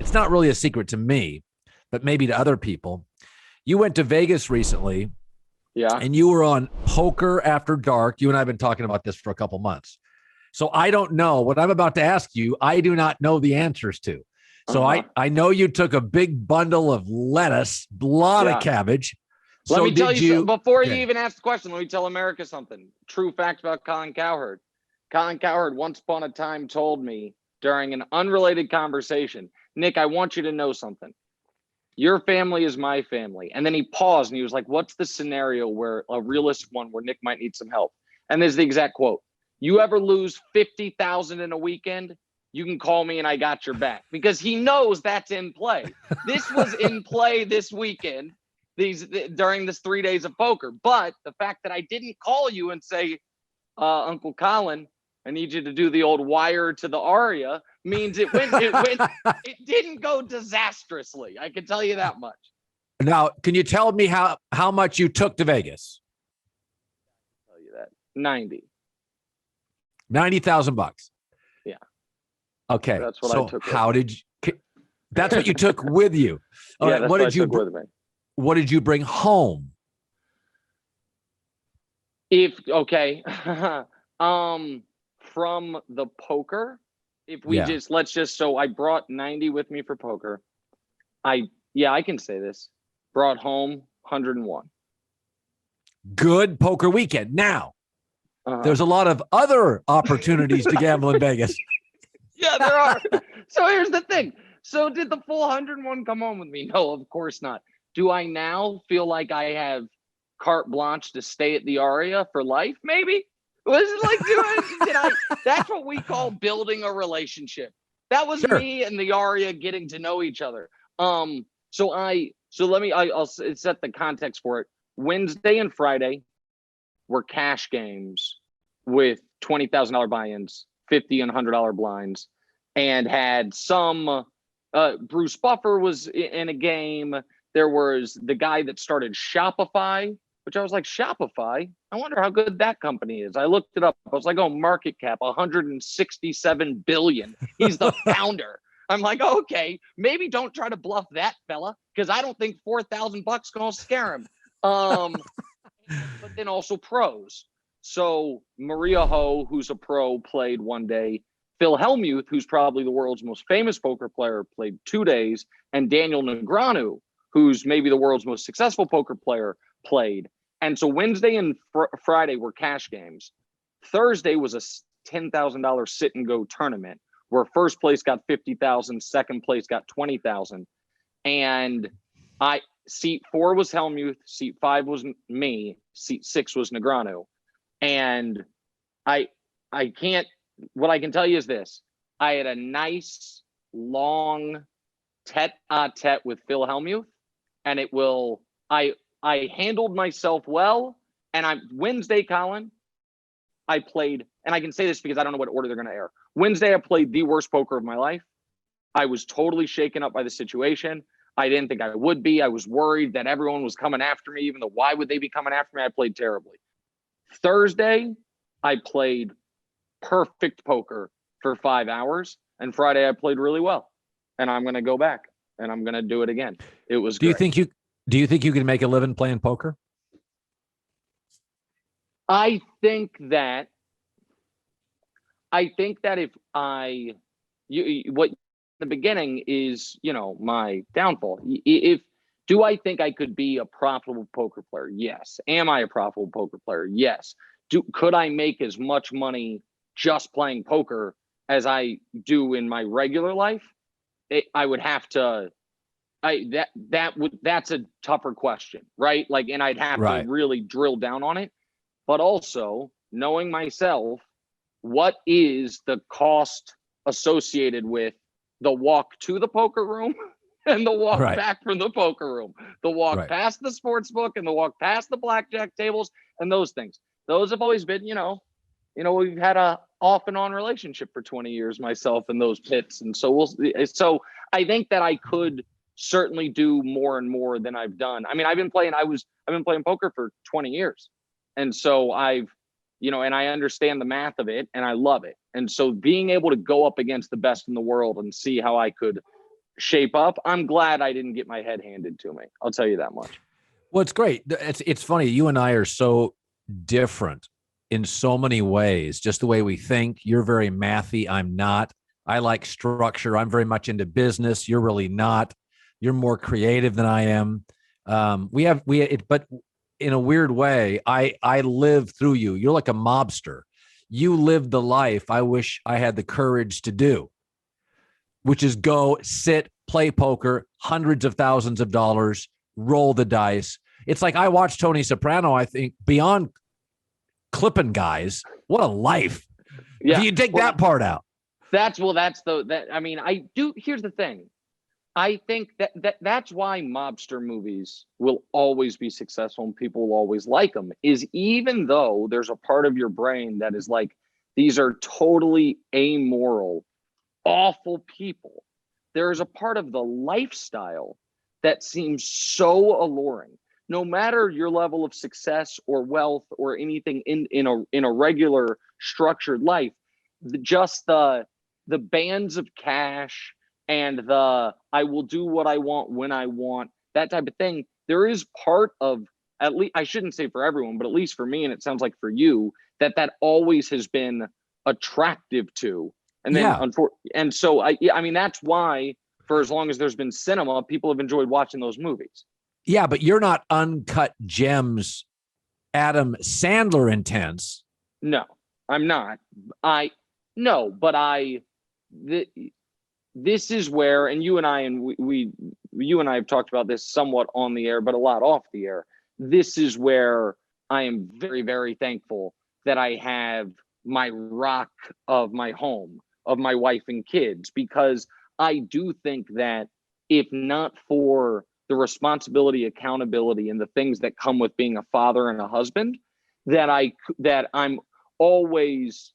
it's not really a secret to me, but maybe to other people. You went to Vegas recently. Yeah. And you were on Poker After Dark. You and I have been talking about this for a couple months. So I don't know what I'm about to ask you. I do not know the answers to. So I know you took a big bundle of lettuce, a lot of cabbage. Let me tell you, before you even ask the question, let me tell America something. True fact about Colin Cowherd. Colin Cowherd once upon a time told me during an unrelated conversation, Nick, I want you to know something. Your family is my family. And then he paused and he was like, what's the scenario where a realistic one where Nick might need some help? And there's the exact quote. You ever lose 50,000 in a weekend? You can call me and I got your back, because he knows that's in play. This was in play this weekend, during this 3 days of poker. But the fact that I didn't call you and say, Uncle Colin, I need you to do the old wire to the Aria means it didn't go disastrously. I can tell you that much. Now, can you tell me how much you took to Vegas? I'll tell you that. 90,000 bucks. Yeah. Okay. That's what I took. How did you, that's what you took with you. All right. What did you with me? What did you bring home? From the poker, so I brought 90 with me for poker. I can say this. Brought home 101. Good poker weekend. Now, there's a lot of other opportunities to gamble in Vegas. Yeah, there are. So here's the thing. So did the full 101 come home with me? No, of course not. Do I now feel like I have carte blanche to stay at the Aria for life? Maybe. Was it like, that's what we call building a relationship. That was me and the Aria getting to know each other. I'll set the context for it. Wednesday and Friday were cash games with $20,000 buy-ins, $50 and $100 blinds, and had some, Bruce Buffer was in a game. There was the guy that started Shopify, which I was like, Shopify? I wonder how good that company is. I looked it up. I was like, oh, market cap, 167 billion. He's the founder. I'm like, okay, maybe don't try to bluff that fella, because I don't think $4,000 gonna scare him. But then also pros. So Maria Ho, who's a pro, played one day. Phil Hellmuth, who's probably the world's most famous poker player, played 2 days. And Daniel Negreanu, who's maybe the world's most successful poker player, played. And so Wednesday and Friday were cash games. Thursday was a $10,000 sit and go tournament where first place got 50,000, second place got 20,000. And seat 4 was Hellmuth, seat 5 was me, seat 6 was Negreanu. And what I can tell you is this. I had a nice long tete-a-tete with Phil Hellmuth, and I handled myself well. And Wednesday, Colin, I played, and I can say this because I don't know what order they're going to air. Wednesday, I played the worst poker of my life. I was totally shaken up by the situation. I didn't think I would be. I was worried that everyone was coming after me, even though why would they be coming after me? I played terribly. Thursday, I played perfect poker for 5 hours. And Friday, I played really well. And I'm going to go back and I'm going to do it again. It was great. Do you think you can make a living playing poker? I think that if what the beginning is, my downfall. Do I think I could be a profitable poker player? Yes. Am I a profitable poker player? Yes. Could I make as much money just playing poker as I do in my regular life? I would have to. That's a tougher question, right? And I'd have to really drill down on it. But also knowing myself, what is the cost associated with the walk to the poker room and the walk back from the poker room, the walk past the sports book and the walk past the blackjack tables and those things. Those have always been, we've had a off and on relationship for 20 years, myself and those pits. And so I think that I could certainly do more and more than I've done. I mean, I've been playing poker for 20 years. And so and I understand the math of it and I love it. And so being able to go up against the best in the world and see how I could shape up. I'm glad I didn't get my head handed to me. I'll tell you that much. Well, it's great. It's funny. You and I are so different in so many ways, just the way we think. You're very mathy. I'm not. I like structure. I'm very much into business. You're really not. You're more creative than I am. But in a weird way, I live through you. You're like a mobster. You live the life I wish I had the courage to do, which is go sit, play poker, hundreds of thousands of dollars, roll the dice. It's like I watched Tony Soprano, I think, beyond clipping guys. What a life. Yeah. You take that part out. Here's the thing. I think that's why mobster movies will always be successful and people will always like them, is even though there's a part of your brain that is like, these are totally amoral, awful people, there is a part of the lifestyle that seems so alluring. No matter your level of success or wealth or anything in a regular structured life, just the bands of cash and the I will do what I want when I want, that type of thing. There is part of, at least, I shouldn't say for everyone, but at least for me, and it sounds like for you, that always has been attractive to. And then, and so that's why for as long as there's been cinema, people have enjoyed watching those movies. Yeah, but you're not Uncut Gems, Adam Sandler intense. No, I'm not. This is where, and you and I have talked about this somewhat on the air, but a lot off the air. This is where I am very, very thankful that I have my rock of my home, of my wife and kids, because I do think that if not for the responsibility, accountability, and the things that come with being a father and a husband, that I'm always,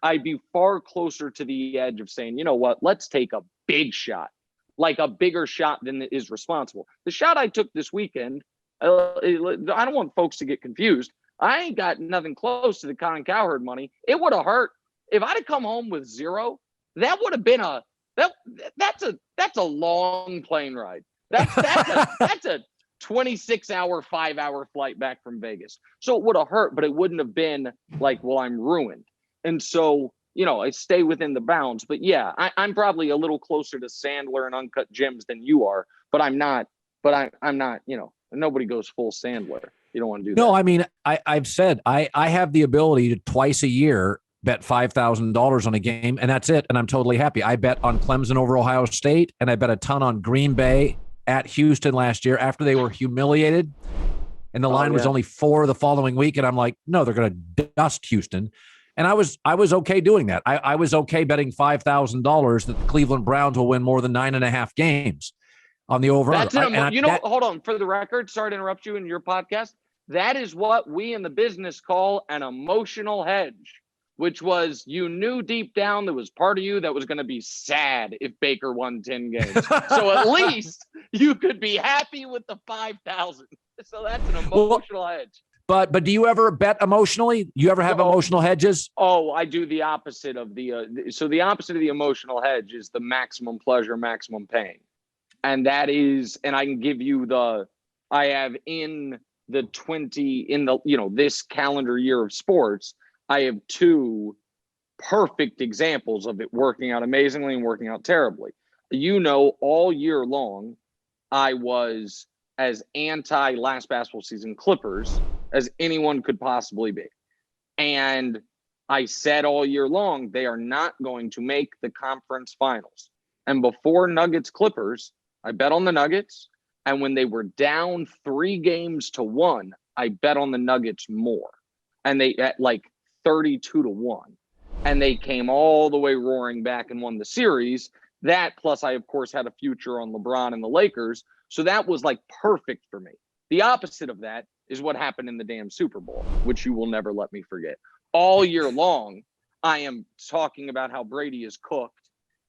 I'd be far closer to the edge of saying, you know what, let's take a big shot, like a bigger shot than is responsible. The shot I took this weekend, I don't want folks to get confused. I ain't got nothing close to the Colin Cowherd money. It would have hurt if I'd have come home with zero. That would have been that's a long plane ride. That's a 26-hour, 5-hour flight back from Vegas. So it would have hurt, but it wouldn't have been like, well, I'm ruined. And so, I stay within the bounds. But yeah, I'm probably a little closer to Sandler and Uncut Gems than you are, but I'm not. But I'm not. Nobody goes full Sandler. You don't want to do that. No, I mean, I've said I have the ability to twice a year bet $5,000 on a game, and that's it. And I'm totally happy. I bet on Clemson over Ohio State, and I bet a ton on Green Bay at Houston last year after they were humiliated. And the line was only 4 the following week. And I'm like, no, they're going to dust Houston. And I was okay doing that. I was okay betting $5,000 that the Cleveland Browns will win more than 9.5 games on the over. Hold on, for the record, sorry to interrupt you in your podcast. That is what we in the business call an emotional hedge, which was, you knew deep down there was part of you that was going to be sad if Baker won 10 games. So at least you could be happy with the 5,000. So that's an emotional hedge. But do you ever bet emotionally? You ever have emotional hedges? Oh, I do the opposite of the opposite of the emotional hedge is the maximum pleasure, maximum pain. And that is, and I can give you I have in this calendar year of sports, I have 2 perfect examples of it working out amazingly and working out terribly. All year long, I was as anti last basketball season Clippers as anyone could possibly be. And I said all year long, they are not going to make the conference finals. And before Nuggets Clippers, I bet on the Nuggets. And when they were down 3-1, I bet on the Nuggets more. And they at like 32-1. And they came all the way roaring back and won the series. That plus I, of course, had a future on LeBron and the Lakers. So that was like perfect for me. The opposite of that is what happened in the damn Super Bowl, which you will never let me forget. All year long, I am talking about how Brady is cooked.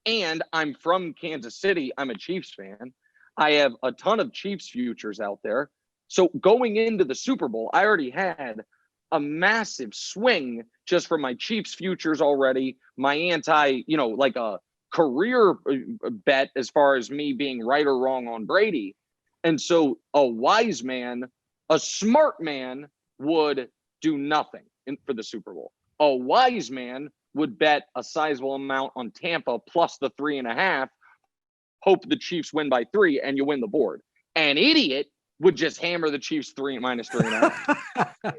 And I'm from Kansas City. I'm a Chiefs fan. I have a ton of Chiefs futures out there. So going into the Super Bowl, I already had a massive swing just from my Chiefs futures already. My like a career bet as far as me being right or wrong on Brady. And so a wise man, a smart man would do nothing for the Super Bowl. A wise man would bet a sizable amount on Tampa plus the 3.5, hope the Chiefs win by 3, and you win the board. An idiot would just hammer the Chiefs minus 3.5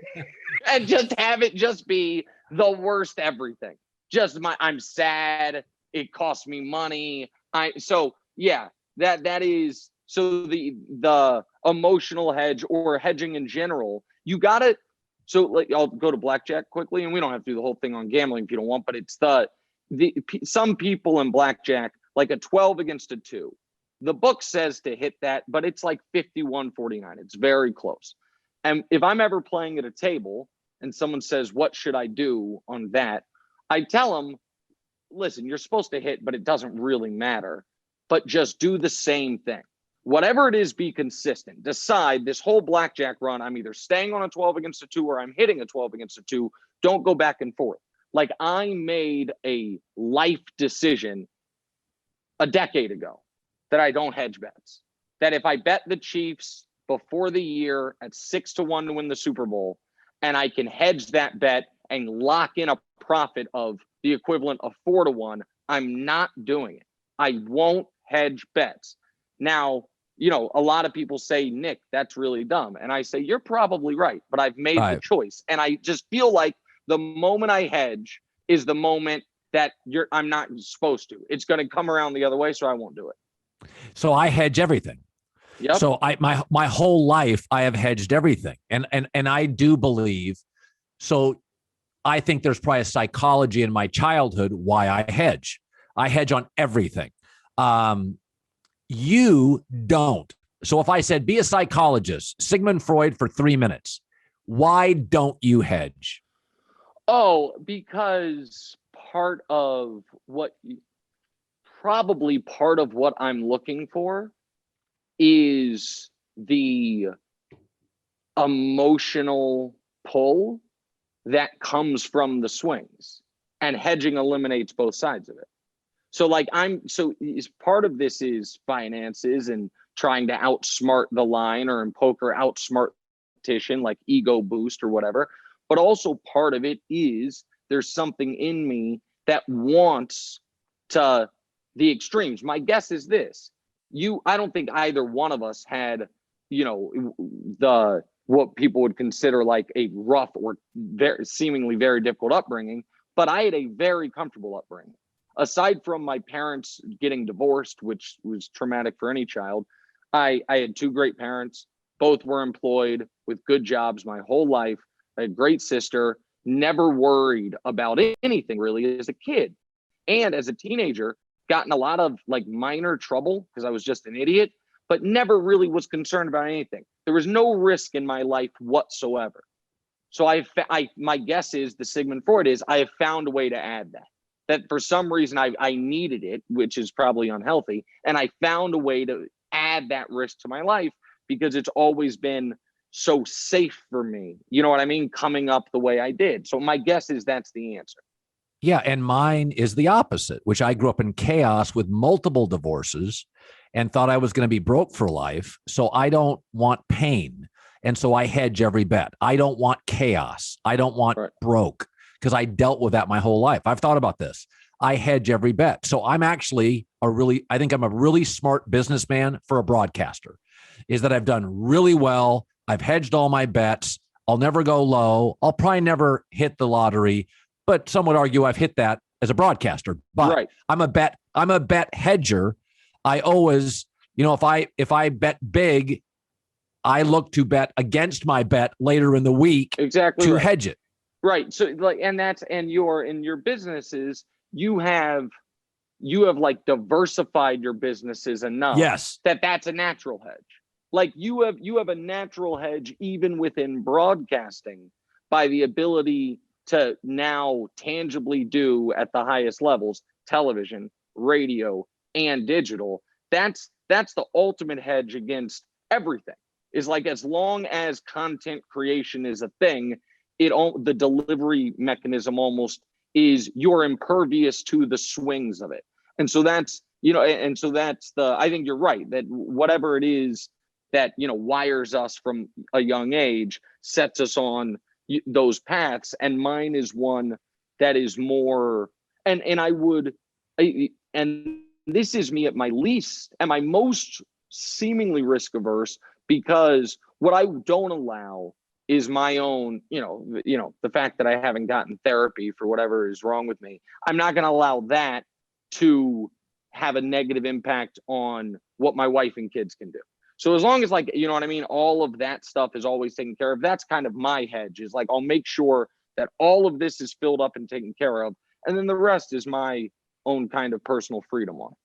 and just have it just be the worst everything. I'm sad. It costs me money. That is so the emotional hedge or hedging in general. You got it. So like I'll go to blackjack quickly, and we don't have to do the whole thing on gambling if you don't want. But it's some people in blackjack like a 12 against a 2. The book says to hit that, but it's like 51-49. It's very close. And if I'm ever playing at a table and someone says, "What should I do on that?" I tell them, listen, you're supposed to hit, but it doesn't really matter. But just do the same thing. Whatever it is, be consistent. Decide this whole blackjack run, I'm either staying on a 12 against a 2 or I'm hitting a 12 against a 2. Don't go back and forth. Like I made a life decision a decade ago that I don't hedge bets. That if I bet the Chiefs before the year at 6-1 to win the Super Bowl, and I can hedge that bet and lock in a profit of the equivalent of 4-1, I'm not doing it. I won't hedge bets. Now, a lot of people say, Nick, that's really dumb. And I say, you're probably right, but I've made the choice. And I just feel like the moment I hedge is the moment that I'm not supposed to. It's going to come around the other way, so I won't do it. So I hedge everything. Yep. So my whole life I have hedged everything. And I do believe, so I think there's probably a psychology in my childhood why I hedge. I hedge on everything. You don't. So if I said, be a psychologist, Sigmund Freud for 3 minutes, why don't you hedge? Oh, because part of what I'm looking for is the emotional pull that comes from the swings, and hedging eliminates both sides of it. So part of this is finances and trying to outsmart the line, or in poker, outsmart competition, like ego boost or whatever. But also part of it is there's something in me that wants to the extremes. My guess is this. I don't think either one of us had, what people would consider like a rough or seemingly very difficult upbringing, but I had a very comfortable upbringing. Aside from my parents getting divorced, which was traumatic for any child, I had 2 great parents. Both were employed with good jobs my whole life. I had a great sister, never worried about anything really as a kid. And as a teenager, got in a lot of like minor trouble because I was just an idiot, but never really was concerned about anything. There was no risk in my life whatsoever. So my guess is the Sigmund Freud is I have found a way to add that for some reason I needed it, which is probably unhealthy. And I found a way to add that risk to my life because it's always been so safe for me. You know what I mean? Coming up the way I did. So my guess is that's the answer. Yeah. And mine is the opposite, which I grew up in chaos with multiple divorces and thought I was going to be broke for life. So I don't want pain. And so I hedge every bet. I don't want chaos. I don't want broke, because I dealt with that my whole life. I've thought about this. I hedge every bet. So I'm actually I think I'm a really smart businessman for a broadcaster, is that I've done really well. I've hedged all my bets. I'll never go low. I'll probably never hit the lottery, but some would argue I've hit that as a broadcaster. But I'm a bet hedger. I always, if I bet big, I look to bet against my bet later in the week to hedge it. Right. So in your businesses, you have like diversified your businesses enough that's a natural hedge. Like you have a natural hedge even within broadcasting by the ability to now tangibly do at the highest levels, television, radio, and digital. That's the ultimate hedge against everything. Is like, as long as content creation is a thing, the delivery mechanism almost is you're impervious to the swings of it. And so that's, and so that's I think you're right that whatever it is that, wires us from a young age sets us on those paths. And mine is one that is more, and this is me at my most seemingly risk averse, because what I don't allow is my own, the fact that I haven't gotten therapy for whatever is wrong with me. I'm not going to allow that to have a negative impact on what my wife and kids can do. So as long as, like, you know what I mean, all of that stuff is always taken care of. That's kind of my hedge, is like, I'll make sure that all of this is filled up and taken care of. And then the rest is my own kind of personal freedom on it.